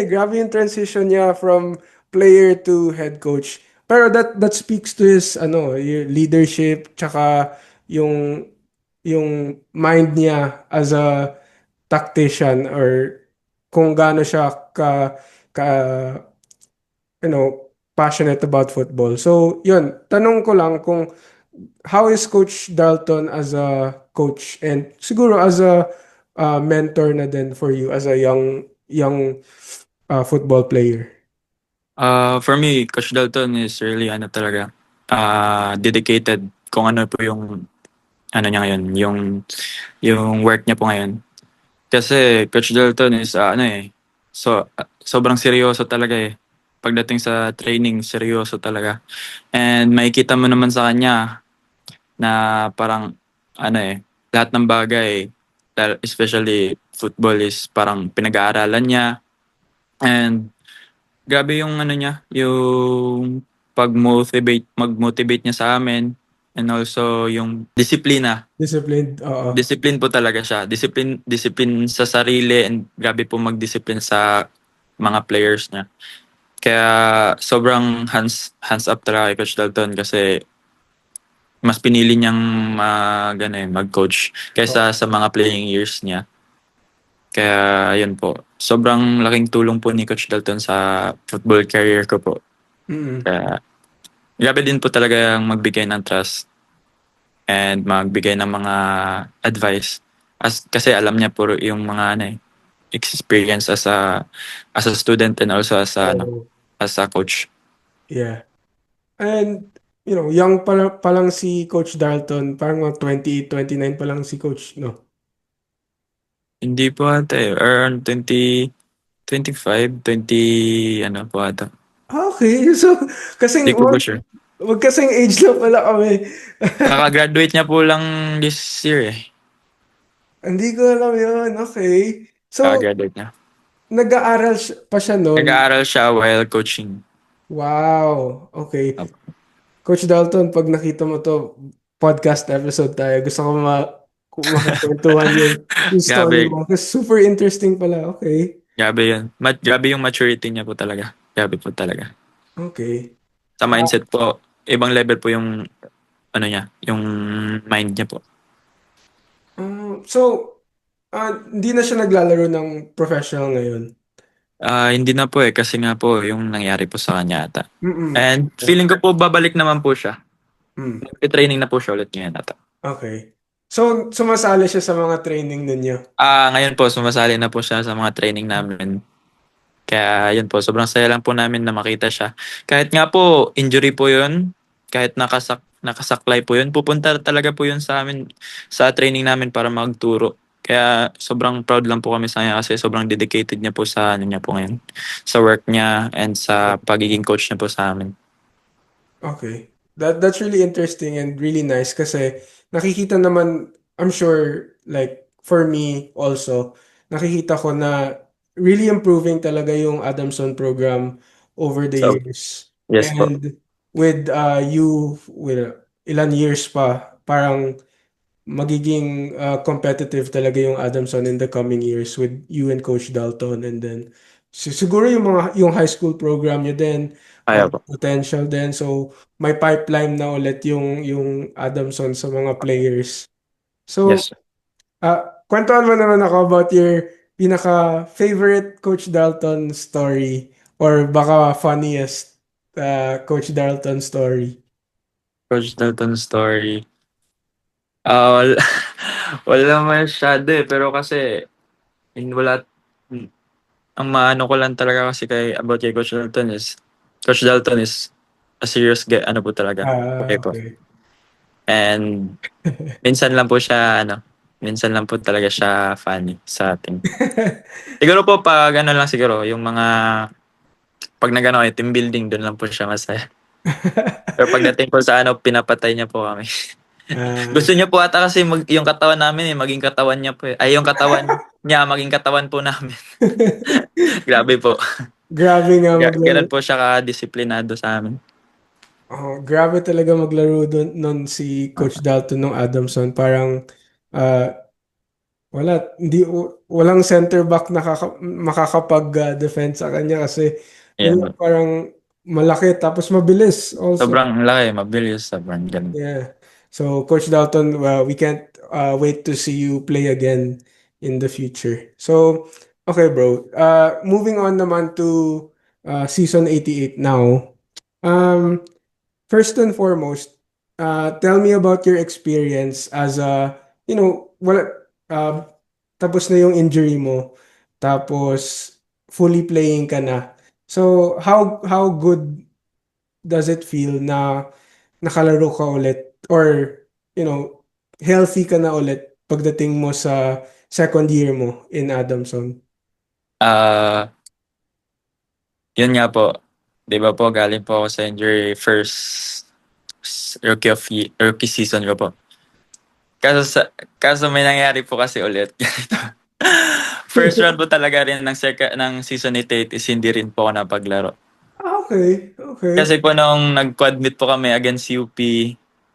grabe yung transition niya from player to head coach. Pero that speaks to his yung leadership tsaka yung yung mind niya as a tactician or kung gaano siya ka passionate about football. So, yun, tanong ko lang kung how is Coach Dalton as a coach and siguro as a mentor na din for you as a young football player. For me, Coach Dalton is really talaga, dedicated kung ano po yung niya ngayon, yung work niya po ngayon. Kasi Coach Dalton is sobrang seryoso talaga eh. Pagdating sa training, seryoso talaga. And makikita mo naman sa kanya na parang lahat ng bagay, especially football is parang pinag-aaralan niya. And grabe yung niya, yung mag-motivate niya sa amin. And also yung disiplina. Disciplined, oo. Discipline po talaga siya. Discipline sa sarili and grabe po mag-discipline sa mga players niya. Kaya sobrang hands up talaga kay Coach Dalton kasi mas pinili niyang mag-coach kaysa sa mga playing years niya. Kaya yun po. Sobrang laking tulong po ni Coach Dalton sa football career ko po. Mm. Kaya grabe din po talaga ang magbigay ng trust and magbigay ng mga advice. Kasi alam niya po yung mga experience as a student and also Oh, as a coach. yeah. And, young pa lang si Coach Dalton, parang mga 28, 29 pa lang si Coach, no? Hindi po ata around 20 ano po ata. Okay, so, Hindi kasing, ko po sure. magkasing age lang pala kami. Kaka-graduate niya po lang this year eh. Hindi ko alam yun. Okay. So, Kaka-graduate niya. nag-aaral pa siya noon. Nag-aaral siya while coaching. Wow. Okay. Opo. Coach Dalton, pag nakita mo to, podcast episode tayo. Gusto ko makakwentuhan yung story Grabe, mo. Kasi super interesting pala. Okay. grabe yun. Grabe yung maturity niya po talaga. Grabe po talaga. Okay. Sa mindset po, ibang level po yung ano niya, yung mind niya po. So, hindi na siya naglalaro ng professional ngayon. Hindi na po kasi nga po yung nangyari po sa kanya ata. Mm-mm. And Yeah. feeling ko po babalik naman po siya. Mm. Nag-training na po siya ulit ngayon ata. Okay. So, sumasali siya sa mga training ninyo. Ngayon po sumasali na po siya sa mga training namin. Kaya yun po, sobrang saya lang po namin na makita siya. Kahit nga po injury po yun, kahit nakasaklay po yun, pupunta talaga po yun sa amin sa training namin para magturo. Kaya sobrang proud lang po kami sa kanya kasi sobrang dedicated niya po sa ano niya po ngayon. Sa work niya and sa pagiging coach niya po sa amin. Okay. That's really interesting and really nice kasi nakikita naman, I'm sure, like, for me also, nakikita ko na really improving talaga yung Adamson program over the So, years. yes po. And with you, with ilan years pa, parang magiging competitive talaga yung Adamson in the coming years with you and Coach Dalton, and then siguro yung high school program niyo din Kaya po. potential din, so may pipeline na ulit yung Adamson sa mga players. So Yes. kwentuhan mo naman ako about your pinaka favorite Coach Dalton story or baka funniest Coach Dalton story. Coach Dalton story. Wala, wala masyado pero kasi wala. Ang maano ko lang talaga kasi about kay Coach Dalton is a serious guy, ano po talaga. Okay po. Okay. And minsan lang po talaga siya funny sa atin. Siguro po pag ano lang siguro, yung mga pag nagano team building, doon lang po siya masaya. Pero pagdating po sa pinapatay niya po kami. Ah, Gusto niya po ata kasi yung katawan namin maging katawan niya po eh. Ay, yung katawan niya maging katawan po namin. Grabe po. grabe nga maglaro. Ganun po siya ka-disiplinado sa amin. Oh, grabe talaga maglaro doon nun si Coach Dalton ng Adamson. Parang ah, walang center back na makakapag-defend sa kanya kasi Ayan yun po. parang malaki tapos mabilis also. Sobrang laki, mabilis, sobrang ganun. Yeah. So Coach Dalton, we can't wait to see you play again in the future. So, okay, bro. Moving on naman to season 88 now. Um, First and foremost, tell me about your experience as wala, uh, tapos na yung injury mo, tapos fully playing ka na. So, how good does it feel na nakalaro ka ulit or, healthy ka na ulit pagdating mo sa second year mo in Adamson? Ah, Yun nga po. 'Di ba po galing po ako sa injury first rookie season ko po. Kaso may nangyari po kasi ulit. First round po talaga rin ng season 88 is hindi rin po ako napaglaro. Okay, okay. Kasi po nung nag-quad meet po kami against UP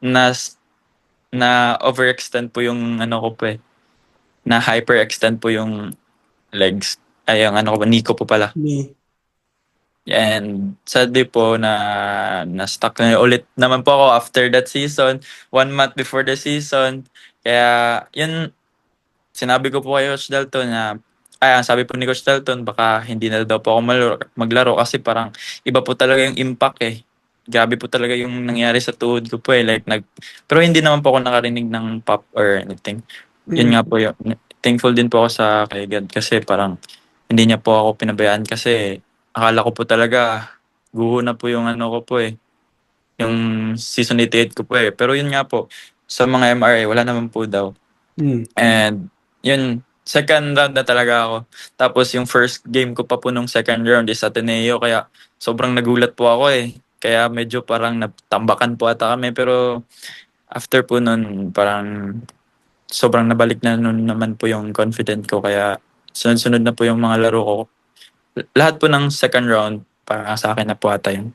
na na overextend po yung ano ko po eh. Na hyperextend po yung legs. Ay, yung ano ko po, Nico po pala. Me. And sadly po na-stuck na ulit naman po ako after that season, 1 month before the season. Kaya yun, sinabi ko po kay Coach Dalton na ang sabi po ni Coach Dalton baka hindi na daw po ako maglaro kasi parang iba po talaga yung impact eh. Grabe po talaga yung nangyari sa tuhod ko po eh. Pero hindi naman po ako nakarinig ng pop or anything. Yun nga Mm. po yun. Thankful din po ako sa kay God kasi parang hindi niya po ako pinabayaan kasi akala ko po talaga guho na po yung ano ko po eh. Yung season 88 ko po eh. Pero yun nga po, sa mga MRA, wala naman po daw. Mm. And yun, second round na talaga ako. Tapos yung first game ko pa po nung second round is Ateneo kaya sobrang nagulat po ako eh. Kaya medyo parang natambakan po ata kami pero after po nun parang sobrang nabalik na nun naman po yung confident ko kaya sunod-sunod na po yung mga laro ko. Lahat po ng second round para sa akin na po ata yung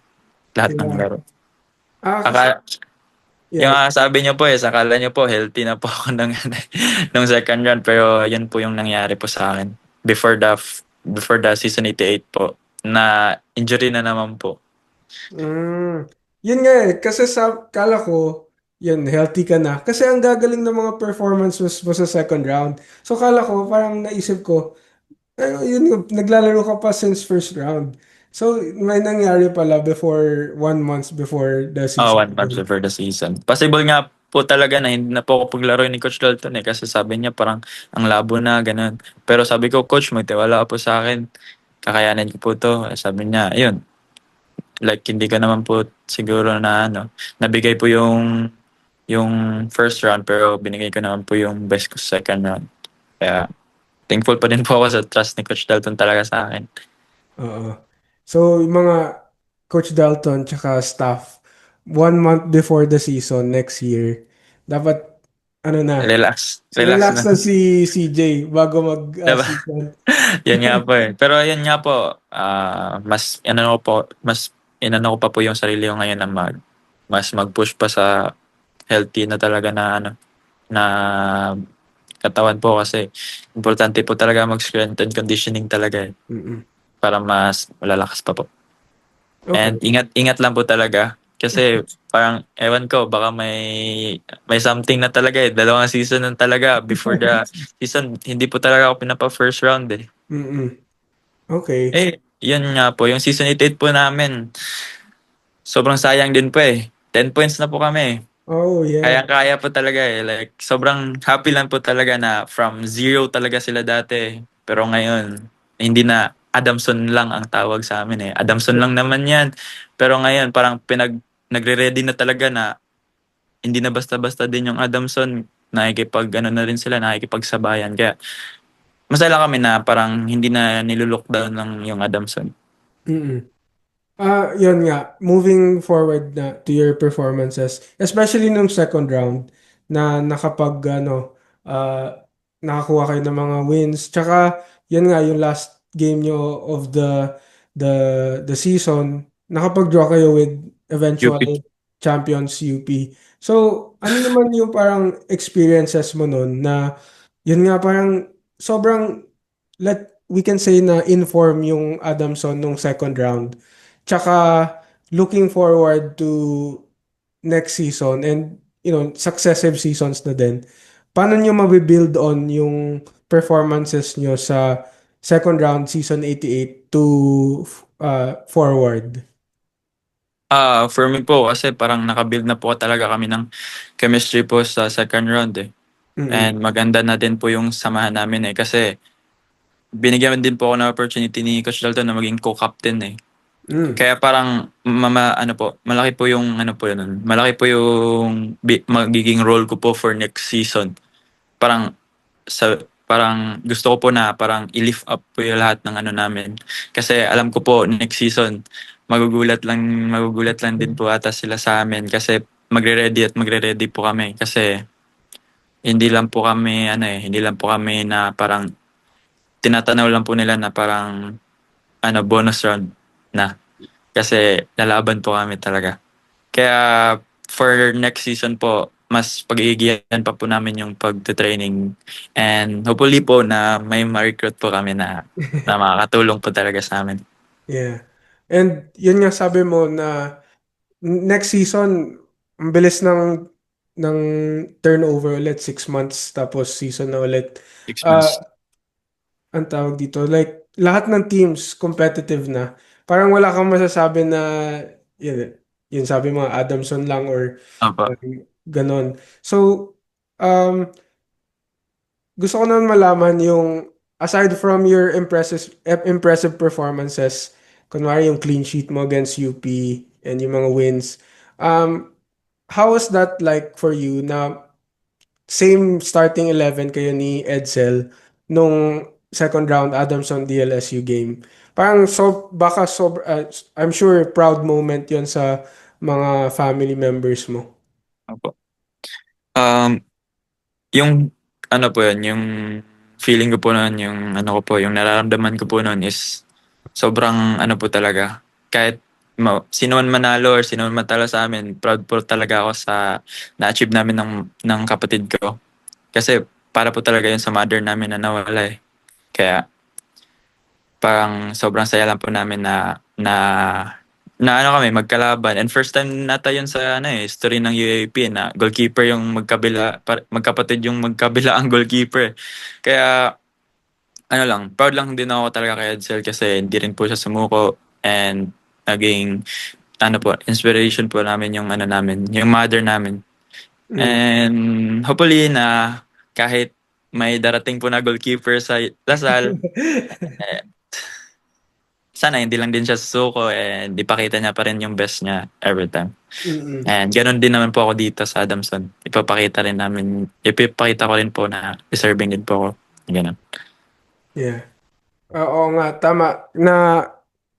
lahat ng Yeah. laro. Kasi, Yung yeah. sabi niyo po eh, sakala niyo po healthy na po ako nung second round pero yun po yung nangyari po sa akin before the season 88 po na injury na naman po. Mm. Yun nga eh, kasi sa kala ko, yun, healthy ka na. Kasi ang gagaling ng mga performances mo sa second round. So kala ko, parang naisip ko, yun, naglalaro ka pa since first round. So may nangyari pala before 1 month before the Oh, season. 1 month before the season. Possible nga po talaga na hindi na po ako paglaro ni Coach Dalton eh kasi sabi niya parang ang labo na ganun. Pero sabi ko, Coach, magtiwala ka po sa akin. Kakayanin ko po to. Sabi niya, ayun, like hindi ka naman po siguro na nabigay po yung first round pero binigay ko naman po yung best ko sa second round. Kaya thankful pa din po ako sa trust ni Coach Dalton talaga sa akin. Oo. So, yung mga Coach Dalton tsaka staff, 1 month before the season next year, dapat, ano na, Relax. so Relax relax na. na si CJ bago Diba? mag-season. Yan nga po eh. Pero yan nga po, mas ano ko po, mas inano ko pa po yung sarili ko ngayon na mas mag-push pa sa healthy na talaga na katawan po kasi importante po talaga mag-strength and conditioning talaga eh, Mm-mm. para mas malalakas pa po. And Okay. ingat lang po talaga kasi parang ewan ko baka may something na talaga eh. Dalawang season na talaga before the season hindi po talaga ako pinapa first round eh. Mm-mm. Okay. Yun nga po yung season 88 po namin. Sobrang sayang din po eh. 10 points na po kami. Oh, yeah. Kaya-kaya po talaga eh. Like sobrang happy lang po talaga na from zero talaga sila dati. Pero ngayon hindi na Adamson lang ang tawag sa amin eh. Adamson lang naman yan. Pero ngayon parang nagre-ready na talaga na hindi na basta-basta din yung Adamson. Nakikipag na rin sila, nakikipagsabayan. Kaya masaya kami na parang hindi na nilulockdown ng yung Adamson. Mm-mm. Yun nga, moving forward na to your performances, especially nung second round na nakakuha kayo ng mga wins. Tsaka, yun nga, yung last game nyo of the the season, nakapag-draw kayo with eventual UP. champions UP. So, ano naman yung parang experiences mo nun na, yun nga, parang sobrang, we can say na inform yung Adamson nung second round. Tsaka looking forward to next season and successive seasons na din. Paano nyo mabibuild on yung performances nyo sa second round season 88 to forward? For me po, kasi parang nakabuild na po talaga kami ng chemistry po sa second round eh. Mm-mm. And maganda na din po yung samahan namin eh. Kasi binigyan din po ako ng opportunity ni Coach Dalton na maging co-captain eh. Mm. Kaya parang malaki po yung ano po yun. Malaki po yung magiging role ko po for next season. Parang sa parang gusto ko po na parang i-lift up po yung lahat ng namin. Kasi alam ko po next season magugulat lang din po ata sila sa amin kasi magre-ready po kami kasi hindi lang po kami na parang tinatanaw lang po nila na parang bonus round na kasi lalaban po kami talaga. Kaya for next season po, mas pag-iigihan pa po namin yung pagte-training and hopefully po na may ma-recruit po kami na makakatulong po talaga sa amin. Yeah. And yun nga sabi mo na next season, ang bilis ng turnover ulit, 6 months, tapos season na ulit. 6 months. Ah, ang tawag dito, like, lahat ng teams competitive na. Parang wala kang masasabi na, yun sabi mo, Adamson lang or Opo. ganon. So, um, gusto ko naman malaman yung, aside from your impressive performances, kunwari yung clean sheet mo against UP and yung mga wins, um, how was that like for you na same starting 11 kayo ni Edsel nung second round Adamson DLSU game? Parang baka I'm sure proud moment yon sa mga family members mo. Opo. Um, yung ano po yun, yung feeling ko po noon, yung ano ko po, yung nararamdaman ko po noon is sobrang ano po talaga. Kahit sino man manalo or sino man matalo sa amin, proud po talaga ako sa na-achieve namin ng kapatid ko. Kasi para po talaga yun sa mother namin na nawala eh. Kaya parang sobrang saya lang po namin na ano kami magkalaban, and first time nata yun sa ano history ng UAP na goalkeeper yung magkapatid yung magkabila ang goalkeeper. Kaya ano lang, proud lang din ako talaga kay Edsel kasi hindi rin po siya sumuko, and naging ano po, inspiration po namin yung ano namin, yung mother namin. Mm. And hopefully na kahit may darating po na goalkeeper sa Lasal, eh, sana hindi lang din siya susuko and ipakita niya pa rin yung best niya every time. Mm-mm. And ganun din naman po ako dito sa Adamson. Ipapakita ko rin po na deserving din po ako. Ganun. Yeah. Oo nga, tama. Na,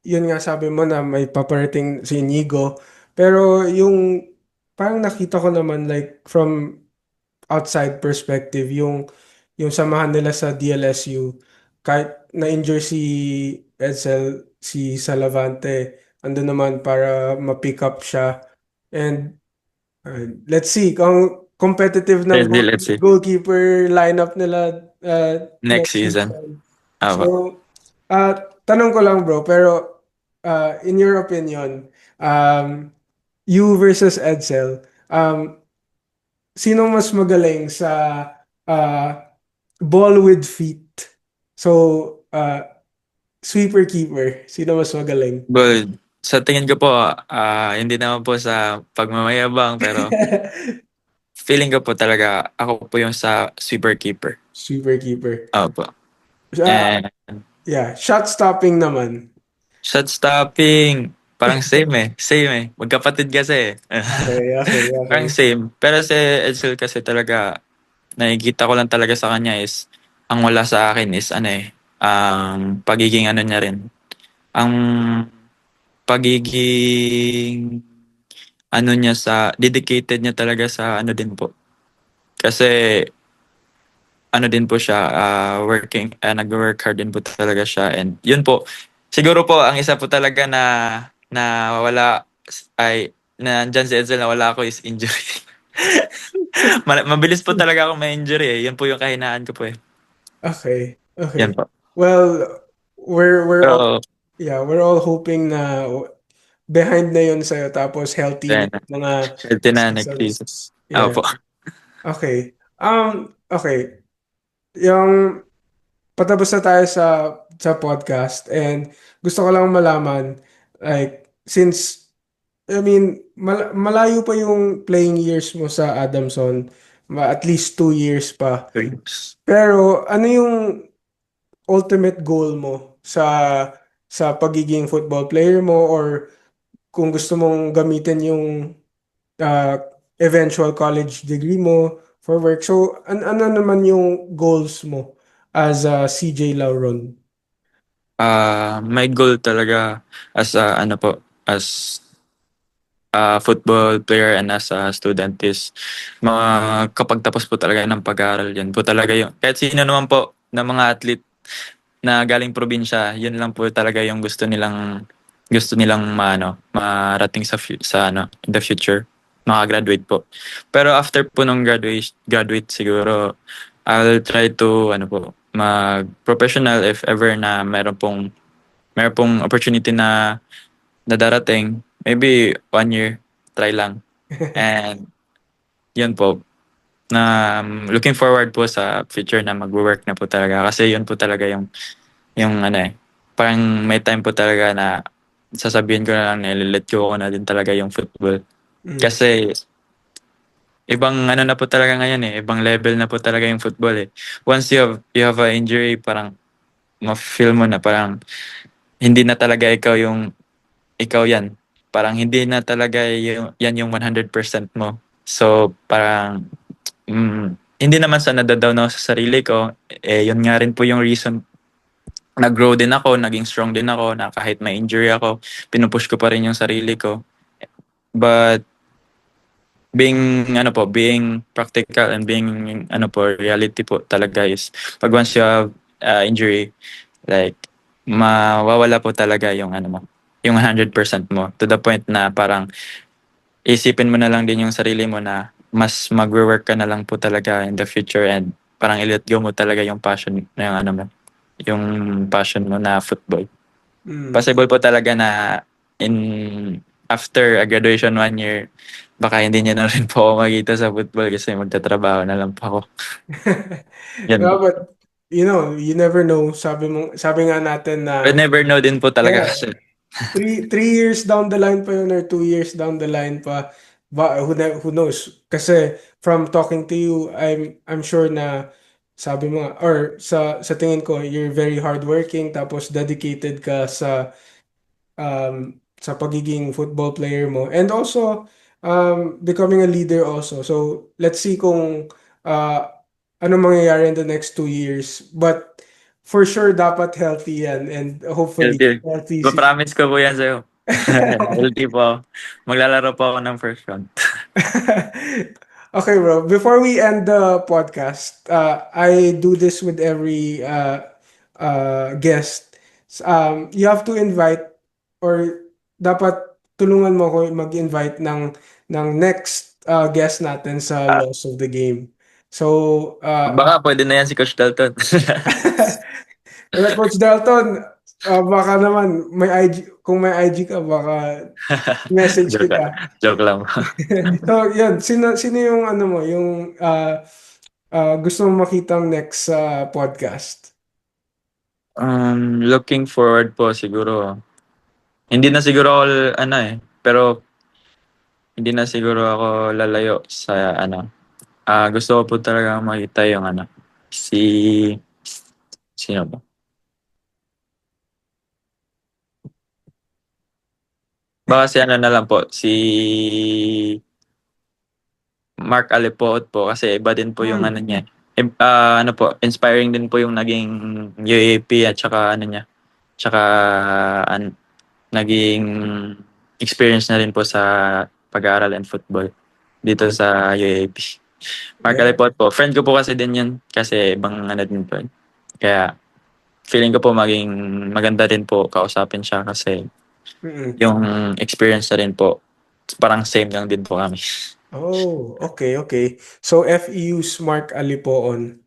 yun nga sabi mo na may paparating si Inigo. Pero parang nakita ko naman like from outside perspective, yung samahan nila sa DLSU, kahit na-injure si Edsel, si Salavante, ando naman para ma-pick up siya. And let's see kung competitive ng Let's see. goalkeeper lineup nila Next next season. season. So, Aba. tanong ko lang bro, pero in your opinion, um, you versus Edsel, sino mas magaling sa uh, ball with feet? So, sweeper keeper, sino mas magaling? Good. Sa tingin ko po, hindi naman po sa pagmamayabang, pero feeling ko po talaga ako po yung sa sweeper keeper. Sweeper keeper. Opo. Uh, And yeah, shot stopping naman. shot stopping, parang same eh. Same eh. Magkapatid kasi eh. Okay, okay, Parang okay. same. Pero si Edsel kasi talaga, nakikita ko lang talaga sa kanya is, ang wala sa akin is ano eh, ang pagiging ano niya rin. Ang pagiging ano niya sa, dedicated niya talaga sa ano din po. Kasi ano din po siya, nag-work hard din po talaga siya. And yun po, siguro po, ang isa po talaga na wala, ay, na andyan si Edsel na wala ako is injury. Mabilis po talaga ako ma-injury eh. Yun po yung kahinaan ko po eh. Okay, Yan okay. po. Well, we're all, Pero, yeah, we're all hoping na behind na yun sa'yo tapos healthy yan. next mga Healthy na next season. seasons. Ako Yeah. po. Okay. Okay. Yung patapos na tayo sa podcast and gusto ko lang malaman like since I mean malayo pa yung playing years mo sa Adamson, at least 2 years pa. Pero ano yung ultimate goal mo sa pagiging football player mo, or kung gusto mong gamitin yung uh, eventual college degree mo for work. So, ano naman yung goals mo as a CJ Lauron? My goal talaga as a, ano po, as a football player and as a student is kapag tapos po talaga ng pag-aaral, yan po talaga yung, kahit sino naman po na mga athlete na galing probinsya, yun lang po talaga yung gusto nilang marating sa ano, in the future, makagraduate po. Pero after po nung graduate siguro, I'll try to ano po, mag-professional if ever na meron pong opportunity na na darating. Maybe 1 year, try lang. And yun po, na looking forward po sa future na magwo-work na po talaga kasi yun po talaga yung ano eh, parang may time po talaga na sasabihin ko na lang na let go ko na din talaga yung football. Mm. Kasi ibang ano na po talaga ngayon eh, ibang level na po talaga yung football eh. Once you have a injury, parang ma-feel mo na parang hindi na talaga ikaw yan. Parang hindi na talaga yan yung 100% mo. So parang hindi naman sa nadadown ako sa sarili ko, eh yun nga rin po yung reason nag-grow din ako, naging strong din ako na kahit may injury ako, pinupush ko pa rin yung sarili ko. But being practical and being reality po talaga is pag once you have injury, like mawawala po talaga yung yung 100% mo to the point na parang isipin mo na lang din yung sarili mo na mas magwo-work ka na lang po talaga in the future and parang i-let go mo talaga yung passion na yung passion mo na football. Mm. Possible po talaga na in after a graduation 1 year, baka hindi niya na rin po ako makita sa football kasi magtatrabaho na lang po ako. Yan Yeah, po. but you never know. Sabi nga natin But na never know din po talaga yeah, kasi. three years down the line pa yun or 2 years down the line pa, who knows? Kasi from talking to you, I'm sure na sabi mo nga, or sa tingin ko, you're very hardworking tapos dedicated ka sa pagiging football player mo and also becoming a leader also. So let's see kung uh, ano mangyayari in the next 2 years. But for sure, dapat healthy yan and hopefully Healthy. healthy si. Pa-promise ko po yan sa'yo. Healthy po ako. Maglalaro po ako ng first round. Okay, bro. Before we end the podcast, I do this with every guest. You have to invite or dapat tulungan mo ko mag-invite ng next guest natin sa Ah, Laws of the Game. So, baka pwede na yan si Coach Dalton. Coach Dalton, baka naman may IG, kung may IG ka, baka message Joke lang. kita. Joke lang. So, yan. Sino yung ano mo, yung gusto mo makitang next sa podcast? Looking forward po siguro. Hindi na siguro ako pero hindi na siguro ako lalayo sa gusto ko po talaga makita yung si sino ba? Baka si na lang po, si Mark Alipoot po kasi iba din po yung Hmm. niya. Inspiring din po yung naging UAP at saka niya. Tsaka naging experience na rin po sa pag-aaral and football dito sa UAP. Mark Yeah. Alipoot po. Friend ko po kasi din yun kasi ibang din po. Kaya feeling ko po maging maganda rin po kausapin siya kasi Mm-mm. yung experience na rin po parang same lang din po kami. Oh, okay, okay. So, FEU Mark Alipoon.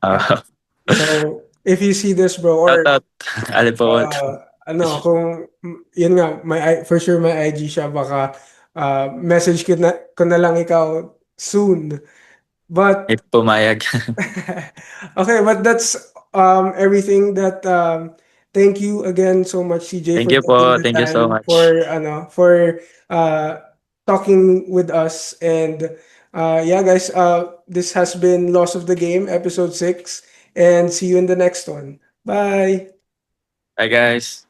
Yeah. Uh, So, if you see this, bro, Shout or out Alipoot. kung yun nga, for sure may IG siya, baka message ko na lang ikaw soon. But If pumayag. okay, but that's everything that thank you again so much CJ Thank for you taking po. the Thank you so time much. for talking with us and yeah guys, this has been Loss of the Game episode 6 and see you in the next one. Bye. Bye guys.